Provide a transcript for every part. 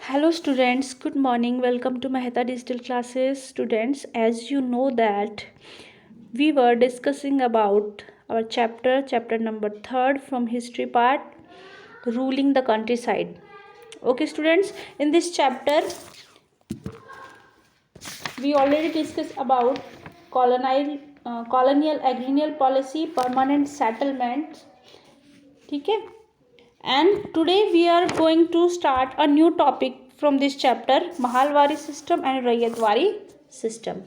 Hello students, good morning. Welcome to Maheta Digital Classes. Students, as you know that we were discussing about our chapter number 3rd from history part, ruling the countryside. Okay students, in this chapter we already discussed about colonial agrarian policy, permanent settlements. ठीक है, and today we are going to start a new topic from this chapter, Mahalwari system and Ryotwari system.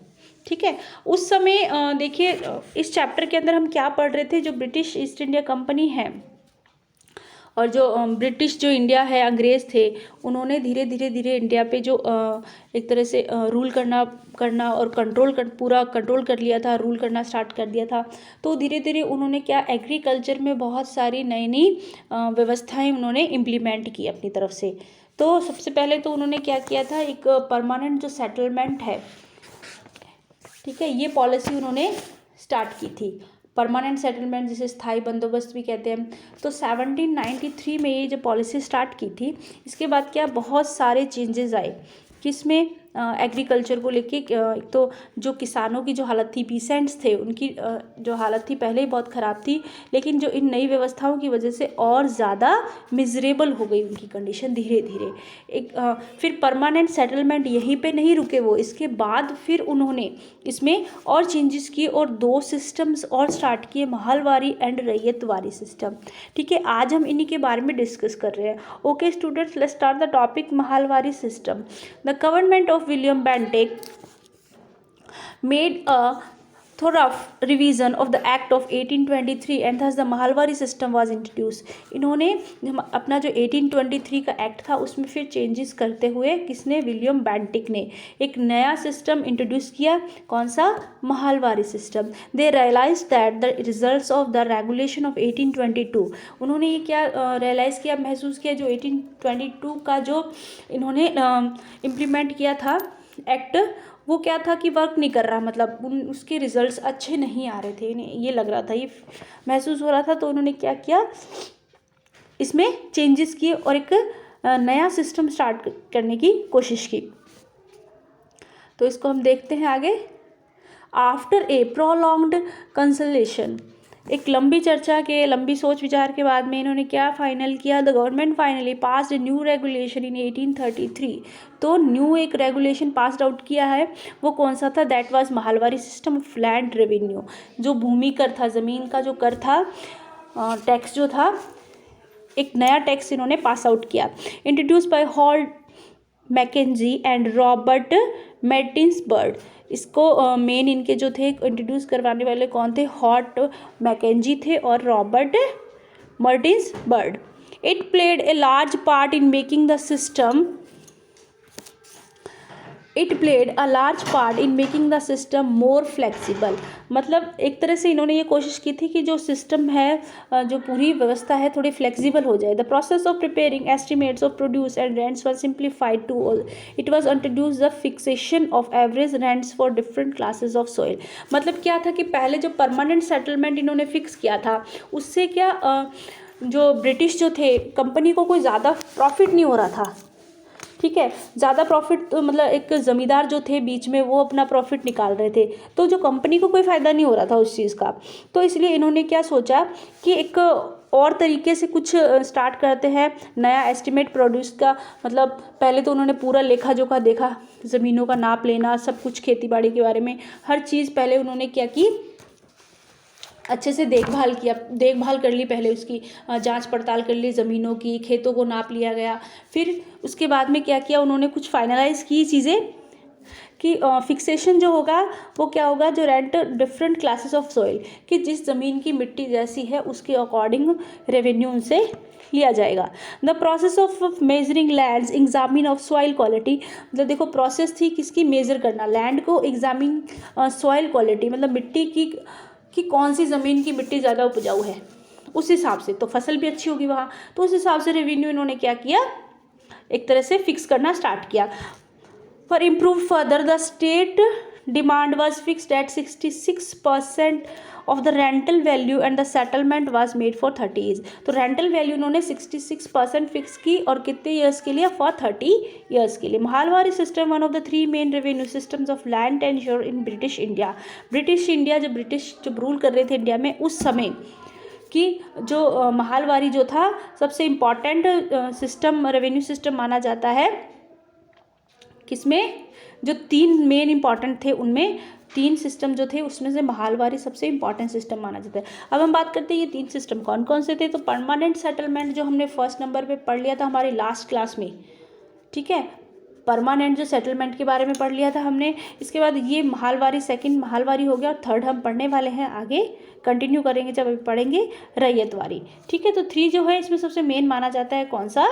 ठीक है, उस समय देखिए इस chapter के अंदर हम क्या पढ़ रहे थे. जो ब्रिटिश ईस्ट इंडिया कंपनी है और जो ब्रिटिश जो इंडिया है, अंग्रेज़ थे, उन्होंने धीरे धीरे इंडिया पे जो एक तरह से रूल करना और पूरा कंट्रोल कर लिया था, रूल करना स्टार्ट कर दिया था. तो धीरे धीरे उन्होंने क्या, एग्रीकल्चर में बहुत सारी नई नई व्यवस्थाएं उन्होंने इम्प्लीमेंट की अपनी तरफ से. तो सबसे पहले तो उन्होंने क्या किया था, एक परमानेंट जो सेटलमेंट है, ठीक है, ये पॉलिसी उन्होंने स्टार्ट की थी. परमानेंट सेटलमेंट जिसे स्थायी बंदोबस्त भी कहते हैं. तो 1793 में ये जो पॉलिसी स्टार्ट की थी, इसके बाद क्या बहुत सारे चेंजेस आए. किसमें, एग्रीकल्चर को लेके. एक तो जो किसानों की जो हालत थी, पीसेंट्स थे, उनकी जो हालत थी पहले ही बहुत ख़राब थी, लेकिन जो इन नई व्यवस्थाओं की वजह से और ज़्यादा मिजरेबल हो गई उनकी कंडीशन धीरे धीरे. फिर परमानेंट सेटलमेंट यहीं पे नहीं रुके वो, इसके बाद फिर उन्होंने इसमें और चेंजेस किए और 2 सिस्टम्स और स्टार्ट किए, महालवारी एंड रैयतवारी सिस्टम. ठीक है, आज हम इन्हीं के बारे में डिस्कस कर रहे हैं. Okay students, let's start the topic mahalwari system. The government of William Bentinck made a thorough revision of the Act of 1823 and thus the Mahalwari system was introduced. इन्होंने अपना जो 1823 का एक्ट था उसमें फिर चेंजेस करते हुए किसने, विलियम बेंटिक ने एक नया सिस्टम इंट्रोड्यूस किया. कौन सा, Mahalwari system. They realise that the results of the regulation of 1822. उन्होंने ये क्या रियलाइज़ किया, महसूस किया, जो 1822 का जो इन्होंने इम्प्लीमेंट किया था एक्ट, वो क्या था कि वर्क नहीं कर रहा, मतलब उसके रिजल्ट्स अच्छे नहीं आ रहे थे, ये लग रहा था, ये महसूस हो रहा था. तो उन्होंने क्या किया, इसमें चेंजेस किए और एक नया सिस्टम स्टार्ट करने की कोशिश की. तो इसको हम देखते हैं आगे. आफ्टर ए प्रोलॉन्ग्ड कंसल्टेशन, एक लंबी चर्चा के, लंबी सोच विचार के बाद में इन्होंने क्या फाइनल किया, the government finally passed new regulation in 1833. तो न्यू एक रेगुलेशन पास्ड आउट किया है, वो कौन सा था, that was mahalwari system of land revenue. जो भूमि कर था, ज़मीन का जो कर था, टैक्स जो था, एक नया टैक्स इन्होंने पास आउट किया. Introduce by Holt Mackenzie and Robert Merttins Bird. इसको मेन इनके जो थे इंट्रोड्यूस करवाने वाले कौन थे, हॉट मैकेंजी थे और Robert Merttins Bird. It played a large part in making the system more flexible. मतलब एक तरह से इन्होंने ये कोशिश की थी कि जो सिस्टम है, जो पूरी व्यवस्था है, थोड़ी फ्लेक्सिबल हो जाए. The process of preparing estimates of produce and rents was simplified to all. It was introduce the fixation of average rents for different classes of soil. मतलब क्या था कि पहले जो परमानेंट सेटलमेंट इन्होंने फिक्स किया था, उससे क्या जो ब्रिटिश जो थे कंपनी को कोई ज़्यादा प्रॉफिट नहीं हो रहा था. ठीक है, ज़्यादा प्रॉफिट तो मतलब एक ज़मींदार जो थे बीच में, वो अपना प्रॉफिट निकाल रहे थे, तो जो कंपनी को कोई फ़ायदा नहीं हो रहा था उस चीज़ का. तो इसलिए इन्होंने क्या सोचा कि एक और तरीके से कुछ स्टार्ट करते हैं, नया एस्टिमेट प्रोड्यूस का. मतलब पहले तो उन्होंने पूरा लेखा जोखा देखा, ज़मीनों का नाप लेना, सब कुछ खेती बाड़ी के बारे में हर चीज़ पहले उन्होंने क्या की, अच्छे से देखभाल कर ली. पहले उसकी जांच पड़ताल कर ली, ज़मीनों की, खेतों को नाप लिया गया. फिर उसके बाद में क्या किया उन्होंने, कुछ फाइनलाइज की चीज़ें कि फिक्सेशन जो होगा वो क्या होगा, जो rent different classes of soil, कि जिस ज़मीन की मिट्टी जैसी है उसके अकॉर्डिंग रेवेन्यू उनसे लिया जाएगा. The process of measuring lands, examine of soil quality. मतलब देखो प्रोसेस थी किसकी, मेज़र करना, लैंड को, एग्जामिन सॉइल क्वालिटी, मतलब मिट्टी की कि कौन सी ज़मीन की मिट्टी ज़्यादा उपजाऊ है, उस हिसाब से तो फसल भी अच्छी होगी वहाँ. तो उस हिसाब से रेवेन्यू इन्होंने क्या किया, एक तरह से फिक्स करना स्टार्ट किया. For improve further the state demand was fixed at 66% of the rental value and the settlement was made for 30 years. तो रेंटल वैल्यू उन्होंने 66% फिक्स की और कितने ईयर्स के लिए? फॉर 30 ईयर्स के लिए। Mahalwari system one of the 3 main revenue systems of land and sure in British India. British India जब रूल कर रहे थे इंडिया में उस समय कि जो महालवारी जो था सबसे इम्पॉर्टेंट सिस्टम, रेवेन्यू सिस्टम माना जाता है। किसमें? जो 3 मेन इंपॉर्टेंट थे उनमें 3 सिस्टम जो थे उसमें से महालवारी सबसे इंपॉर्टेंट सिस्टम माना जाता है। अब हम बात करते हैं ये 3 सिस्टम कौन कौन से थे। तो परमानेंट सेटलमेंट जो हमने फर्स्ट नंबर पे पढ़ लिया था हमारी लास्ट क्लास में, ठीक है, परमानेंट जो सेटलमेंट के बारे में पढ़ लिया था हमने। इसके बाद ये महालवारी सेकंड महालवारी हो गया और थर्ड हम पढ़ने वाले हैं, आगे कंटिन्यू करेंगे जब अभी पढ़ेंगे रैयतवारी, ठीक है। तो 3 जो है इसमें सबसे मेन माना जाता है कौन सा?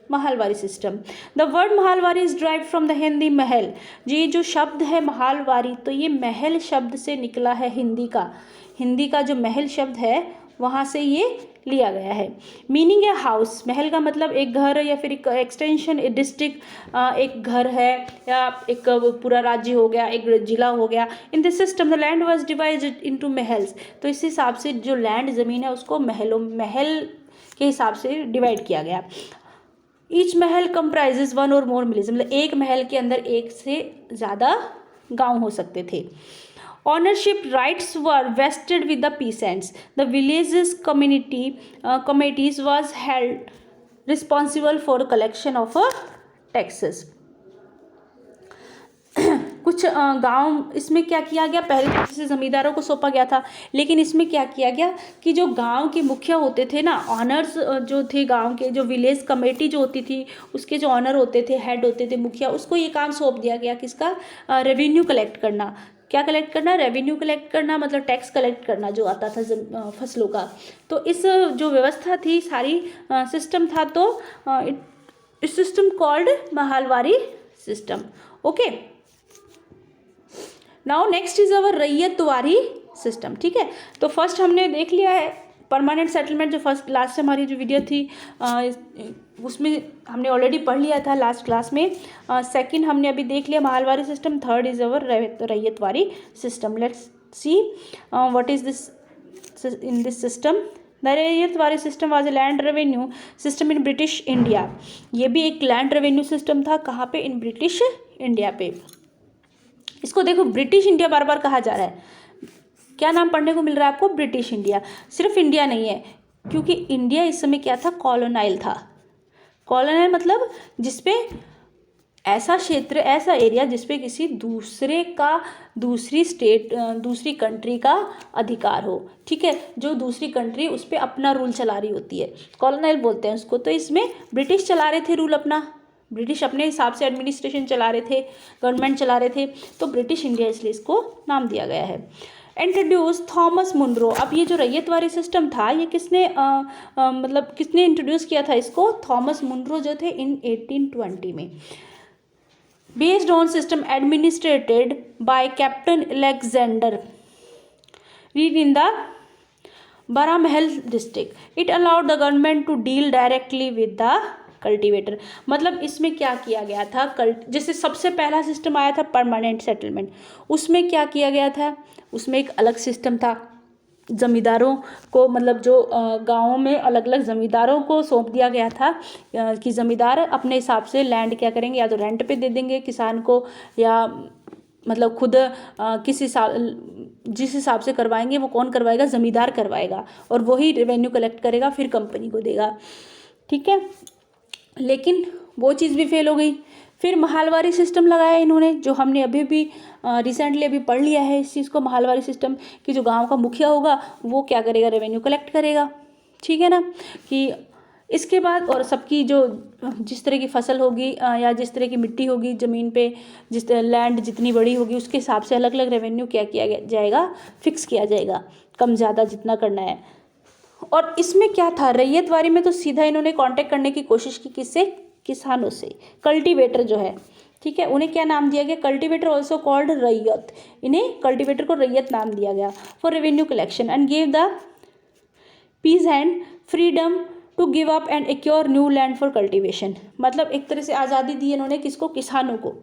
Mahalwari system. The word mahalwari is drive from the Hindi महल। ये जो शब्द है महालवारी तो ये महल शब्द से निकला है, हिंदी का जो महल शब्द है वहाँ से ये लिया गया है। मीनिंग है हाउस। महल का मतलब एक घर या फिर एक एक्सटेंशन, एक डिस्ट्रिक्ट, एक घर है या एक पूरा राज्य हो गया, एक जिला हो गया। In this system the land was divided into mahals. तो इस हिसाब से जो लैंड ज़मीन है उसको महल के हिसाब से डिवाइड किया गया। ईच महल कंप्राइजेज 1 और मोर विलेज, मतलब एक महल के अंदर एक से ज़्यादा गांव हो सकते थे। Ownership rights were vested with the peasants. The villages committees was held responsible for collection of taxes. कुछ गांव इसमें क्या किया गया, पहले जैसे ज़मींदारों को सौंपा गया था, लेकिन इसमें क्या किया गया कि जो गांव के मुखिया होते थे ना, ऑनर्स जो थे गांव के, जो विलेज कमेटी जो होती थी उसके जो ऑनर होते थे, हेड होते थे, मुखिया, उसको ये काम सौंप दिया गया किसका? रेवेन्यू कलेक्ट करना। क्या कलेक्ट करना? रेवेन्यू कलेक्ट करना, मतलब टैक्स कलेक्ट करना जो आता था फसलों का। तो इस जो व्यवस्था थी सारी सिस्टम था, तो इस system called Mahalwari system. Okay, now next is our Ryotwari system, ठीक है। तो फर्स्ट हमने देख लिया है परमानेंट सेटलमेंट, जो फर्स्ट लास्ट हमारी जो वीडियो थी उसमें हमने ऑलरेडी पढ़ लिया था लास्ट क्लास में। सेकंड हमने अभी देख लिया Mahalwari system, third is our Ryotwari system. Let's see what is this in this system. The Ryotwari system was a land revenue system in British India. ये भी एक लैंड रेवेन्यू सिस्टम था, कहाँ पे? इन ब्रिटिश इंडिया पे। इसको देखो, ब्रिटिश इंडिया बार बार कहा जा रहा है, क्या नाम पढ़ने को मिल रहा है आपको? British India. सिर्फ इंडिया नहीं है, क्योंकि इंडिया इस समय क्या था? कॉलोनाइल था। कॉलोनाइल मतलब जिसपे ऐसा क्षेत्र, ऐसा एरिया जिसपे किसी दूसरी स्टेट, दूसरी कंट्री का अधिकार हो, ठीक है, जो दूसरी कंट्री उस पर अपना रूल चला रही होती है, कॉलोनाइल बोलते हैं उसको। तो इसमें ब्रिटिश चला रहे थे रूल अपना, ब्रिटिश अपने हिसाब से एडमिनिस्ट्रेशन चला रहे थे, गवर्नमेंट चला रहे थे, तो ब्रिटिश इंडिया इसलिए इसको नाम दिया गया है। Introduce Thomas Munro. अब ये जो रैयतवारी सिस्टम था ये किसने मतलब किसने इंट्रोड्यूस किया था इसको? थॉमस मुनरो जो थे इन 1820 में। Based on system administered by Captain Alexander Read in the Baramahal district. It allowed the government to deal directly with the cultivator. मतलब इसमें क्या किया गया था? जैसे सबसे पहला सिस्टम आया था परमानेंट सेटलमेंट, उसमें क्या किया गया था? उसमें एक अलग सिस्टम था, ज़मींदारों को, मतलब जो गाँवों में अलग अलग ज़मींदारों को सौंप दिया गया था कि ज़मींदार अपने हिसाब से लैंड क्या करेंगे, या तो रेंट पे दे देंगे किसान को, या मतलब खुद जिस हिसाब से करवाएंगे वो कौन करवाएगा? ज़मींदार करवाएगा, और वही रेवेन्यू कलेक्ट करेगा फिर कंपनी को देगा, ठीक है। लेकिन वो चीज़ भी फेल हो गई। फिर महालवारी सिस्टम लगाया इन्होंने, जो हमने अभी भी रिसेंटली अभी पढ़ लिया है इस चीज़ को, महालवारी सिस्टम, कि जो गांव का मुखिया होगा वो क्या करेगा? रेवेन्यू कलेक्ट करेगा, ठीक है ना। कि इसके बाद और सबकी जो जिस तरह की फसल होगी या जिस तरह की मिट्टी होगी ज़मीन पे, जिस लैंड जितनी बड़ी होगी उसके हिसाब से अलग अलग रेवेन्यू क्या किया जाएगा? फिक्स किया जाएगा, कम ज़्यादा जितना करना है। और इसमें क्या था? रैयतवारी में तो सीधा इन्होंने कांटेक्ट करने की कोशिश की, किससे? किसानों से। कल्टीवेटर जो है, ठीक है, उन्हें क्या नाम दिया गया? कल्टीवेटर ऑल्सो कॉल्ड रैयत। इन्हें कल्टीवेटर को रैयत नाम दिया गया for revenue collection and give the peasant freedom to give up and acquire new land for cultivation. मतलब एक तरह से आज़ादी दी इन्होंने किसको? किसानों को,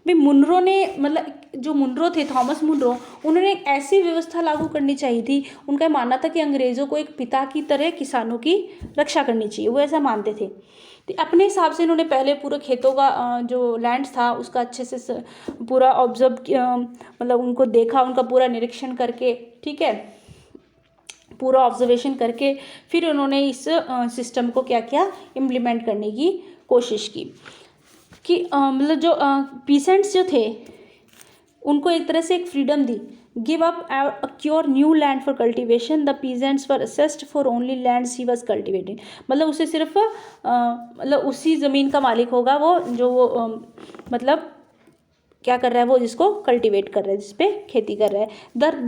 भाई मुनरो ने, मतलब जो मुनरो थे, थॉमस मुनरो, उन्होंने एक ऐसी व्यवस्था लागू करनी चाहिए थी। उनका मानना था कि अंग्रेज़ों को एक पिता की तरह किसानों की रक्षा करनी चाहिए, वो ऐसा मानते थे। तो अपने हिसाब से इन्होंने पहले पूरे खेतों का जो लैंड था उसका अच्छे से पूरा ऑब्जर्व किया, मतलब उनको देखा, उनका पूरा निरीक्षण करके, ठीक है, पूरा ऑब्जर्वेशन करके फिर उन्होंने इस सिस्टम को क्या किया, इम्प्लीमेंट करने की कोशिश की। कि मतलब जो पीसेंट्स जो थे उनको एक तरह से एक freedom the. Give up acquire new land for cultivation, the peasants were assessed for only lands he was cultivating. मतलब उसे सिर्फ मतलब उसी ज़मीन का मालिक होगा वो जो वो मतलब क्या कर रहा है, वो जिसको कल्टीवेट कर रहा है, जिसपे खेती कर रहा है।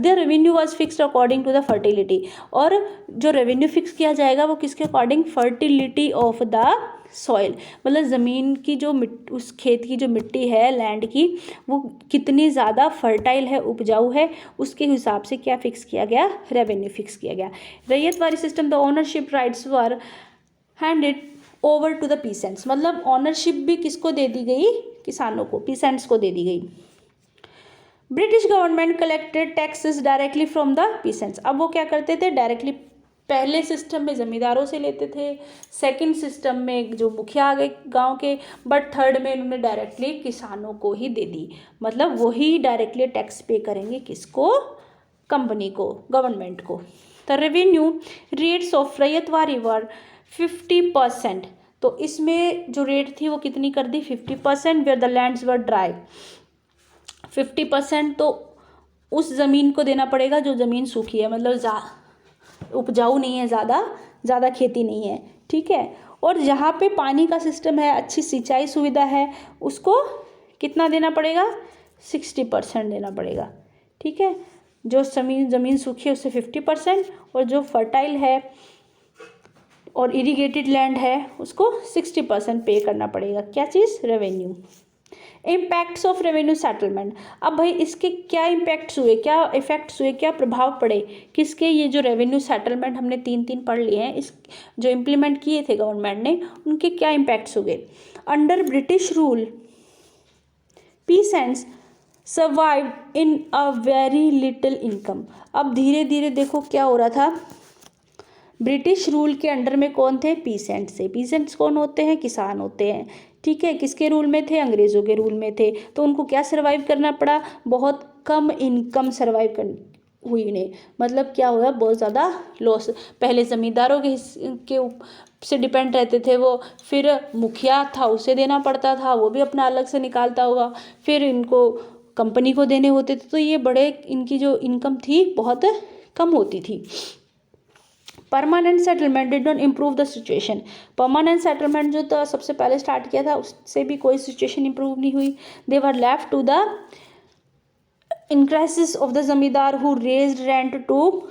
The revenue was fixed according to the fertility, और जो रेवेन्यू फिक्स किया जाएगा वो किसके according, fertility of the soil, मतलब ज़मीन की जो उस खेत की जो मिट्टी है, लैंड की, वो कितनी ज़्यादा फर्टाइल है, उपजाऊ है, उसके हिसाब से क्या फिक्स किया गया, रेवेन्यू फिक्स किया गया। Ryotwari system, the ownership rights were handed over to the peasants, मतलब ऑनरशिप भी किसको दे दी गई, किसानों को, पीसेंट्स को दे दी गई। British government collected taxes directly from the peasants, अब वो क्या करते थे, डायरेक्टली पहले सिस्टम में ज़मींदारों से लेते थे, सेकंड सिस्टम में जो मुखिया आ गए गांव के, बट थर्ड में इन्होंने डायरेक्टली किसानों को ही दे दी, मतलब वही डायरेक्टली टैक्स पे करेंगे, किसको, कंपनी को, गवर्नमेंट को। The revenue rates of Ryotwari were 50%, तो इसमें जो रेट थी वो कितनी कर दी, 50%, where the lands were dry. 50% तो उस ज़मीन को देना पड़ेगा जो ज़मीन सूखी है, मतलब उपजाऊ नहीं है, ज़्यादा खेती नहीं है, ठीक है। और जहाँ पे पानी का सिस्टम है, अच्छी सिंचाई सुविधा है, उसको कितना देना पड़ेगा, 60% देना पड़ेगा, ठीक है। जो ज़मीन सूखी है उससे 50%, और जो फर्टाइल है और इरीगेटेड लैंड है उसको 60% पे करना पड़ेगा। क्या चीज़, revenue. Impacts of revenue settlement, अब भाई इसके क्या इम्पैक्ट्स हुए, क्या इफेक्ट्स हुए, क्या प्रभाव पड़े किसके, ये जो रेवेन्यू सेटलमेंट हमने तीन पढ़ लिए हैं, इस जो इम्प्लीमेंट किए थे गवर्नमेंट ने, उनके क्या इम्पैक्ट्स हुए। Under British rule peasants survive in a very little income. अब धीरे धीरे देखो क्या हो रहा था, ब्रिटिश रूल के अंडर में कौन थे, पीसेंट्स थे। पीसेंट्स कौन होते हैं, किसान होते हैं, ठीक है। किसके रूल में थे, अंग्रेज़ों के रूल में थे, तो उनको क्या सर्वाइव करना पड़ा, बहुत कम इनकम सर्वाइव कर हुई उन्हें, मतलब क्या हुआ, बहुत ज़्यादा लॉस। पहले ज़मींदारों के से डिपेंड रहते थे वो, फिर मुखिया था उसे देना पड़ता था, वो भी अपना अलग से निकालता होगा, फिर इनको कंपनी को देने होते थे, तो ये बड़े इनकी जो इनकम थी बहुत कम होती थी। Permanent settlement did not improve the situation, permanent settlement जो था सबसे पहले स्टार्ट किया था उससे भी कोई सिचुएशन इम्प्रूव नहीं हुई। They were left to the increases of the zamindar who raised rent to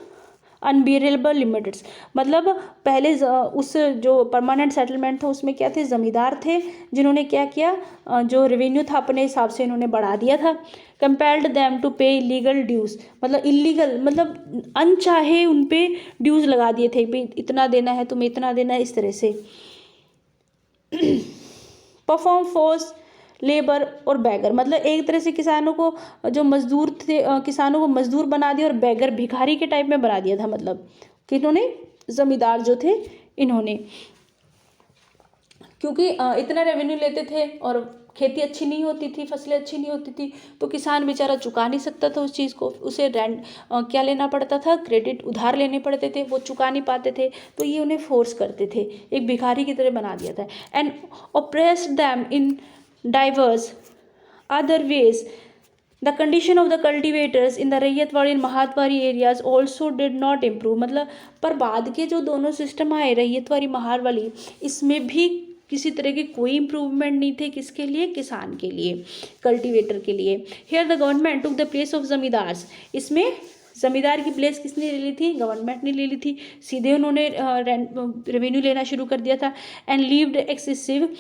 unbearable limits, मतलब पहले उस जो परमानेंट सेटलमेंट था उसमें क्या थे, ज़मींदार थे जिन्होंने क्या किया, जो रेवेन्यू था अपने हिसाब से इन्होंने बढ़ा दिया था। कंपेल्ड दैम टू पे इलीगल ड्यूज, मतलब इलीगल मतलब अनचाहे उन पे ड्यूज लगा दिए थे, भाई इतना देना है, तुम्हें इतना देना है, इस तरह से। परफॉर्म फोर्स लेबर और बैगर, मतलब एक तरह से किसानों को जो मजदूर थे, किसानों को मजदूर बना दिया और बैगर भिखारी के टाइप में बना दिया था, मतलब कि इन्होंने, जमींदार जो थे इन्होंने, क्योंकि इतना रेवेन्यू लेते थे और खेती अच्छी नहीं होती थी, फसलें अच्छी नहीं होती थी, तो किसान बेचारा चुका नहीं सकता था उस चीज़ को, उसे रेंट क्या लेना पड़ता था, क्रेडिट उधार लेने पड़ते थे, वो चुका नहीं पाते थे, तो ये उन्हें फोर्स करते थे, एक भिखारी की तरह बना दिया था। And oppressed them in diverse other ways. The condition of the cultivators in the ryotwari and महातवारी areas also did not improve, मतलब पर बाद के जो दोनों सिस्टम आए, रैयतवाड़ी महारवाली, इसमें भी किसी तरह की कोई इम्प्रूवमेंट नहीं थे, किसके लिए, किसान के लिए, कल्टीवेटर के लिए। Here the government took the place of zamindars, इसमें ज़मींदार की प्लेस किसने ले ली थी, गवर्नमेंट ने ले ली थी, सीधे उन्होंने रेवेन्यू लेना शुरू कर दिया था। And levied excessive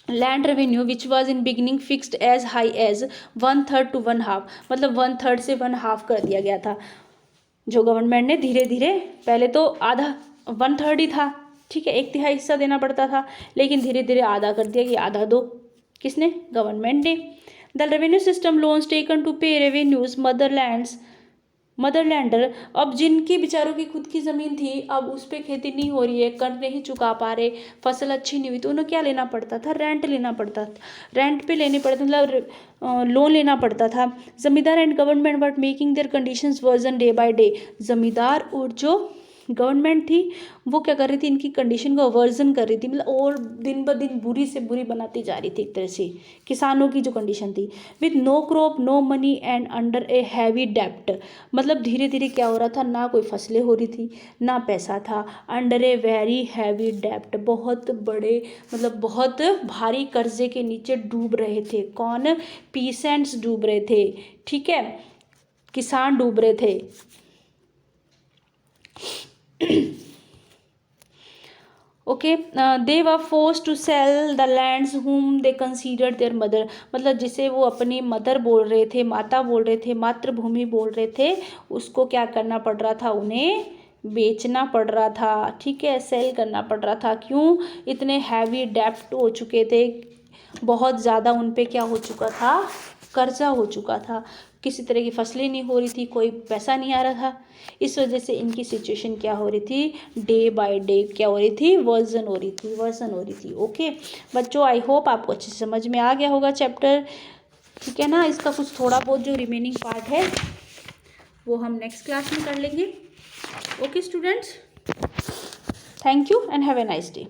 land revenue which was in beginning fixed as high as 1/3 to 1/2, मतलब 1/3 से 1/2 कर दिया गया था, जो गवर्नमेंट ने धीरे धीरे, पहले तो आधा 1/3 ही था, ठीक है, 1/3 हिस्सा देना पड़ता था, लेकिन धीरे धीरे आधा कर दिया कि आधा दो, किसने? गवर्नमेंट ने। The revenue system loans taken to pay revenues मदरलैंडर, अब जिनकी बेचारों की खुद की ज़मीन थी, अब उस पर खेती नहीं हो रही है, कर नहीं चुका पा रहे, फसल अच्छी नहीं हुई, तो उन्हें क्या लेना पड़ता था? रेंट लेना पड़ता था, रेंट पे लेने पड़ता, मतलब लोन लेना पड़ता था। जमींदार and government but making their conditions version day by day, जमींदार और जो गवर्नमेंट थी वो क्या कर रही थी? इनकी कंडीशन को वर्जन कर रही थी, मतलब और दिन ब दिन बुरी से बुरी बनाती जा रही थी एक तरह से किसानों की जो कंडीशन थी। With no crop no money and under a heavy डेप्ट, मतलब धीरे धीरे क्या हो रहा था? ना कोई फसलें हो रही थी, ना पैसा था, अंडर ए वेरी हैवी डेप्ट, बहुत बड़े मतलब बहुत भारी कर्जे के नीचे डूब रहे थे। कौन? पीसेंट्स डूब रहे थे, ठीक है, किसान डूब रहे थे। Okay, they were force to sell the lands whom they considered there mother, मतलब जिसे वो अपनी मदर बोल रहे थे, माता बोल रहे थे, मातृभूमि बोल रहे थे, उसको क्या करना पड़ रहा था? उन्हें बेचना पड़ रहा था, ठीक है, सेल करना पड़ रहा था। क्यों? इतने हैवी डेप्ट हो चुके थे, बहुत ज़्यादा उन पे क्या हो चुका था? कर्जा हो चुका था, किसी तरह की फसलें नहीं हो रही थी, कोई पैसा नहीं आ रहा था, इस वजह से इनकी सिचुएशन क्या हो रही थी? डे बाय डे क्या हो रही थी? वर्जन हो रही थी। ओके बच्चों, आई होप आपको अच्छे से समझ में आ गया होगा चैप्टर, ठीक है ना। इसका कुछ थोड़ा बहुत जो रिमेनिंग पार्ट है वो हम नेक्स्ट क्लास में कर लेंगे। Okay students, thank you and have a nice day.